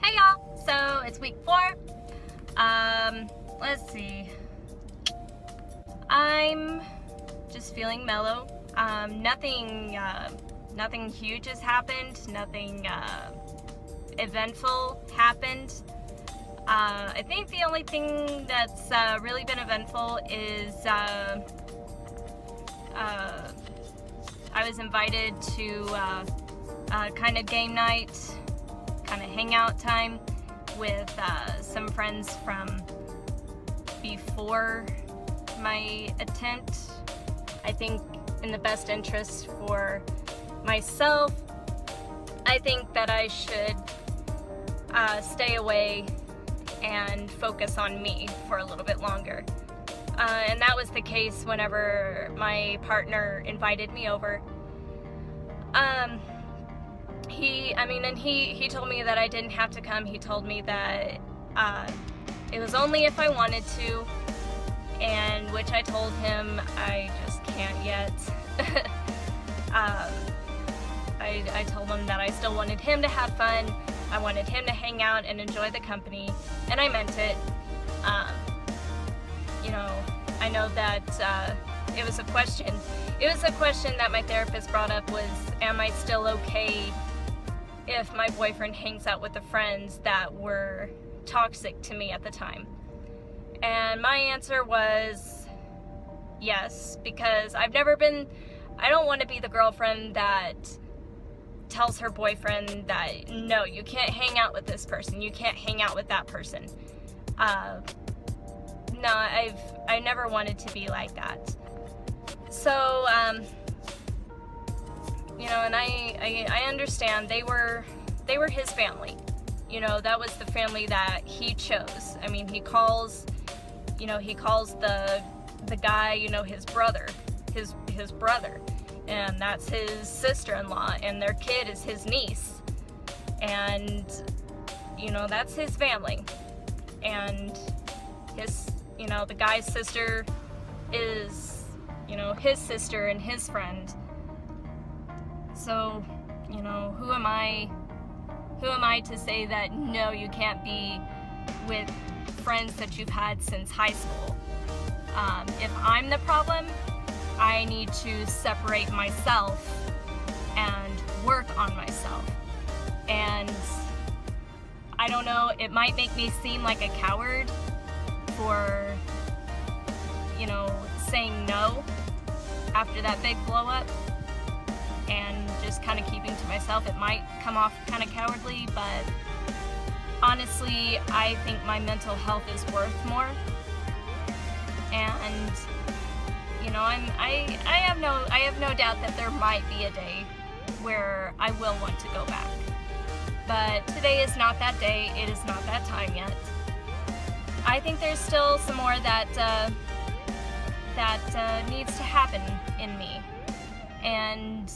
Hey y'all, so it's week 4. Let's see. I'm just feeling mellow. Nothing huge has happened. Nothing eventful happened. I think the only thing that's really been eventful is I was invited to kind of game night, kind of hangout time with some friends from before my attempt. I think in the best interest for myself, I think that I should stay away and focus on me for a little bit longer. And that was the case whenever my partner invited me over. He told me that I didn't have to come. He told me that it was only if I wanted to, and which I told him I just can't yet. I told him that I still wanted him to have fun. I wanted him to hang out and enjoy the company, and I meant it. I know that it was a question. It was a question that my therapist brought up was, am I still okay if my boyfriend hangs out with the friends that were toxic to me at the time? And my answer was yes, because I don't want to be the girlfriend that tells her boyfriend that, no, you can't hang out with this person, you can't hang out with that person. No, I never wanted to be like that. So, and I understand they were his family. That was the family that he chose. I mean, he calls the guy, his brother, his brother, and that's his sister-in-law, and their kid is his niece, and that's his family, and the guy's sister is his sister and his friend. So who am I to say that no, you can't be with friends that you've had since high school? If I'm the problem, I need to separate myself and work on myself. And I don't know, it might make me seem like a coward for saying no after that big blow up and just kind of keeping to myself. It might come off kind of cowardly, but honestly, I think my mental health is worth more. And I have no doubt that there might be a day where I will want to go back. But today is not that day. It is not that time yet. I think there's still some more that needs to happen in me, and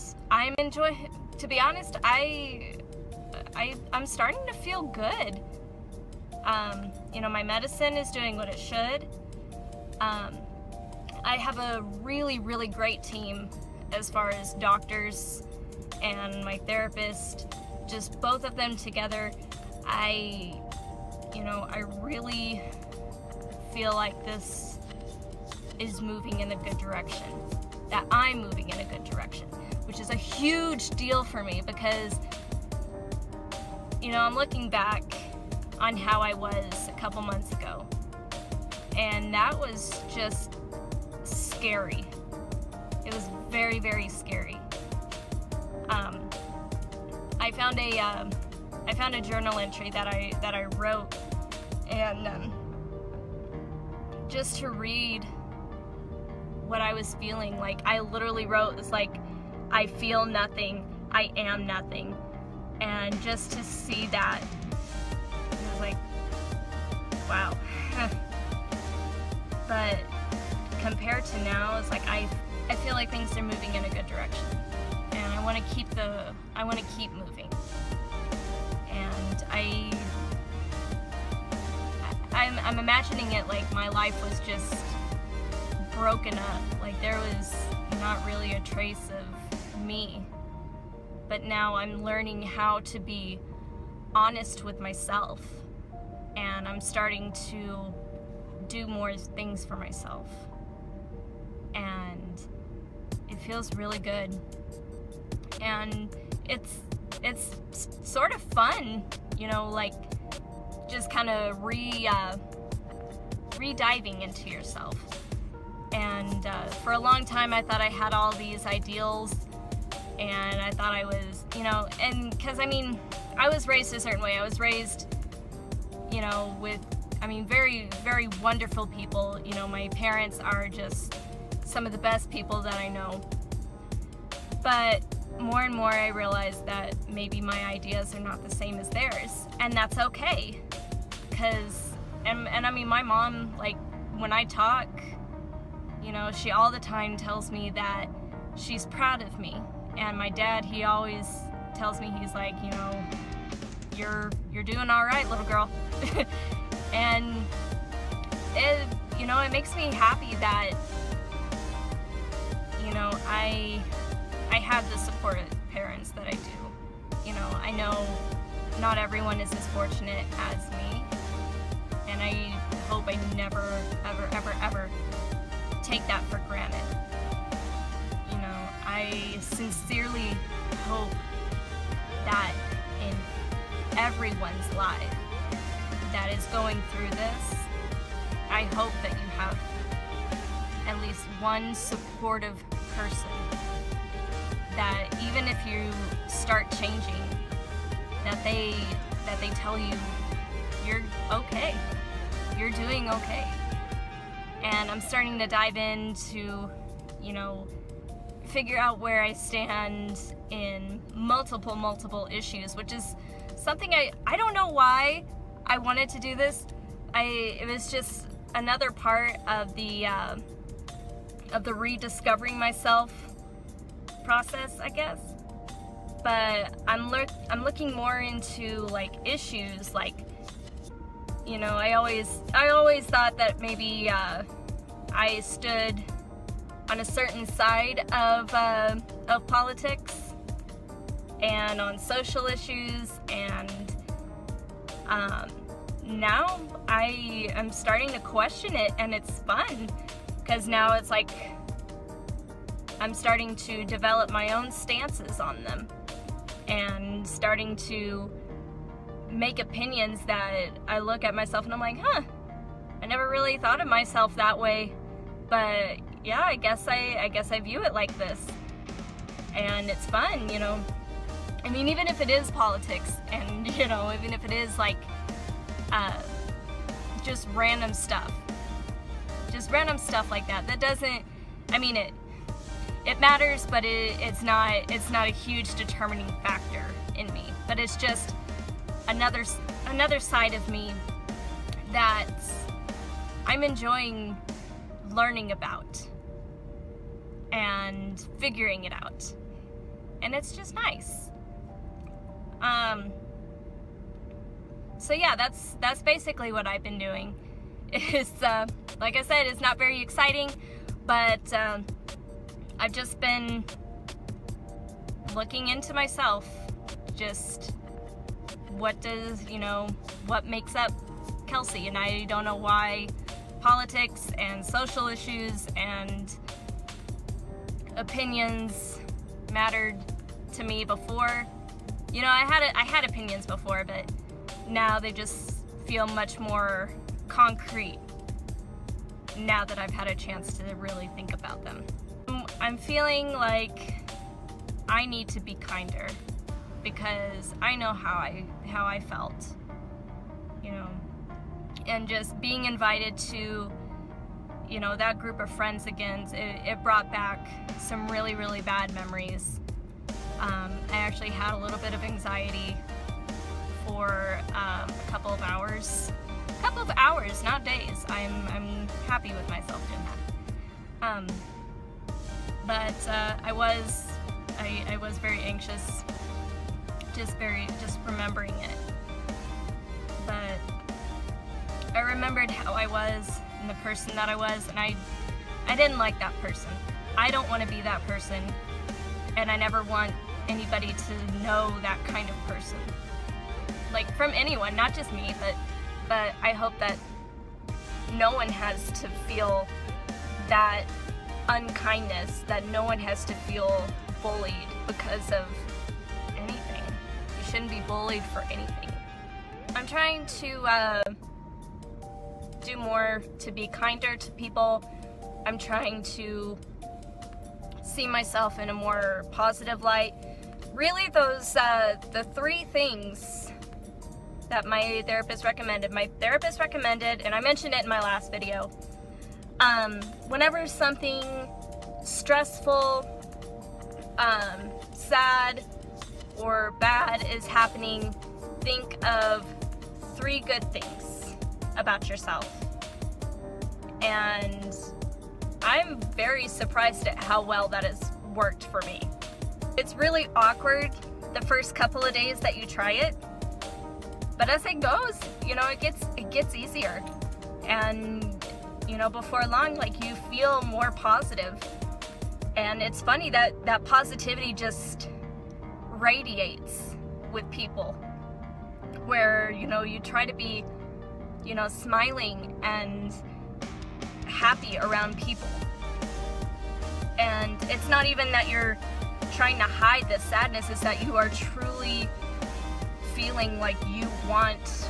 to be honest, I'm starting to feel good. My medicine is doing what it should. I have a really, really great team as far as doctors and my therapist, just both of them together. I really feel like this is moving in a good direction, that I'm moving in a good direction, which is a huge deal for me because, I'm looking back on how I was a couple months ago, and that was just scary. It was very, very scary. I found a journal entry that I wrote, and just to read what I was feeling. Like, I literally wrote, it's like, I feel nothing, I am nothing. And just to see that, I was like, wow. But compared to now, it's like I feel like things are moving in a good direction, and I want to keep moving. And I'm imagining it like my life was just broken up, like there was not really a trace of me. But now I'm learning how to be honest with myself, and I'm starting to do more things for myself, and it feels really good. And it's sort of fun, you know, like just kind of re-diving into yourself. And for a long time I thought I had all these ideals, and I thought I was, you know, and because I mean I was raised a certain way. I was raised, you know, with, I mean, very, very wonderful people. You know, my parents are just some of the best people that I know. But more and more I realize that maybe my ideas are not the same as theirs, and that's okay. Because, and I mean, my mom, like, when I talk, you know, she all the time tells me that she's proud of me. And my dad, he always tells me, he's like, you know, you're doing all right, little girl. And it, you know, it makes me happy that, you know, I have the supportive parents that I do. You know, I know not everyone is as fortunate as me, and I hope I never, ever, ever, ever take that for granted. You know, I sincerely hope that in everyone's life that is going through this, I hope that you have at least one supportive person that even if you start changing, that they tell you you're okay, you're doing okay. And I'm starting to dive into, you know, figure out where I stand in multiple issues, which is something I don't know why I wanted to do this. It was just another part of the rediscovering myself process, I guess. But I'm looking more into like issues, like, you know, I always thought that maybe I stood on a certain side of politics and on social issues, and now I am starting to question it, and it's fun because now it's like I'm starting to develop my own stances on them and starting to make opinions that I look at myself and I'm like, huh, I never really thought of myself that way, but yeah, I guess I view it like this, and it's fun, you know. I mean, even if it is politics, and you know, even if it is like just random stuff like that doesn't, I mean, it matters, but it's not a huge determining factor in me. But it's just another side of me that I'm enjoying learning about and figuring it out, and it's just nice. So yeah, that's basically what I've been doing. It's like I said, it's not very exciting, but I've just been looking into myself, just what makes up Kelsey, and I don't know why politics and social issues and opinions mattered to me before. You know, I had opinions before, but now they just feel much more concrete now that I've had a chance to really think about them. I'm feeling like I need to be kinder because I know how I felt, you know, and just being invited to, you know, that group of friends again, it brought back some really, really bad memories. I actually had a little bit of anxiety for a couple of hours, not days. I'm happy with myself doing that. But I was very anxious, just remembering it. But I remembered how I was and the person that I was, and I didn't like that person. I don't want to be that person, and I never want anybody to know that kind of person. like from anyone, not just me, but I hope that no one has to feel that unkindness, that no one has to feel bullied because of anything. You shouldn't be bullied for anything. I'm trying to do more to be kinder to people. I'm trying to see myself in a more positive light. Really, those the 3 things that my therapist recommended. My therapist recommended, and I mentioned it in my last video, whenever something stressful, sad, or bad is happening, think of 3 good things about yourself. And I'm very surprised at how well that has worked for me. It's really awkward the first couple of days that you try it, but as it goes, you know, it gets easier. And, you know, before long, like, you feel more positive. And it's funny that that positivity just radiates with people, where, you know, you try to be, you know, smiling and happy around people. And it's not even that you're trying to hide the sadness, it's that you are truly feeling like you want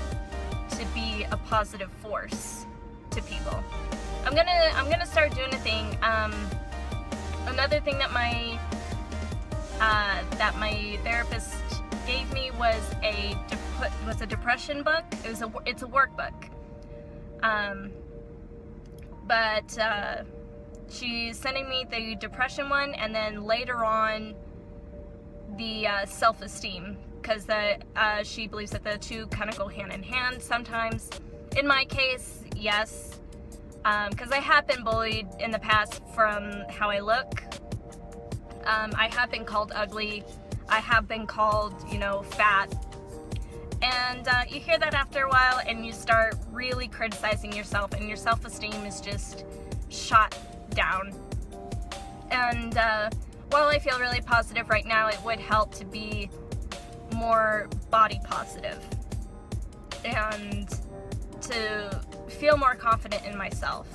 to be a positive force to people. I'm gonna start doing a thing. Another thing that my therapist gave me was a depression book. It's a workbook. But she's sending me the depression one, and then later on the self-esteem, because she believes that the 2 kind of go hand in hand sometimes. In my case, yes, because I have been bullied in the past from how I look. I have been called ugly. I have been called, you know, fat. And you hear that after a while, and you start really criticizing yourself, and your self-esteem is just shot down. And while I feel really positive right now, it would help to be more body positive and to feel more confident in myself.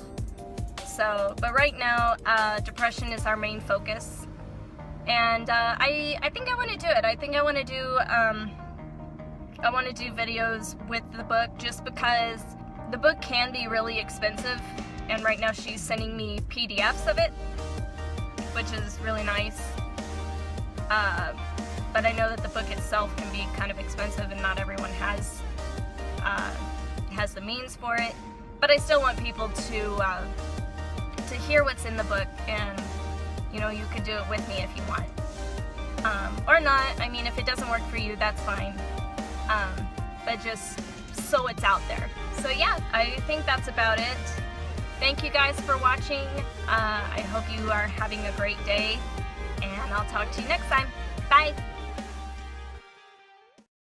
So, but right now, depression is our main focus. And I think I want to do it. I think I want to do videos with the book, just because the book can be really expensive, and right now she's sending me PDFs of it, which is really nice. But I know that the book itself can be kind of expensive, and not everyone has the means for it. But I still want people to hear what's in the book, and, you know, you could do it with me if you want. Or not. I mean, if it doesn't work for you, that's fine. But just so it's out there. So yeah, I think that's about it. Thank you guys for watching. I hope you are having a great day, and I'll talk to you next time. Bye!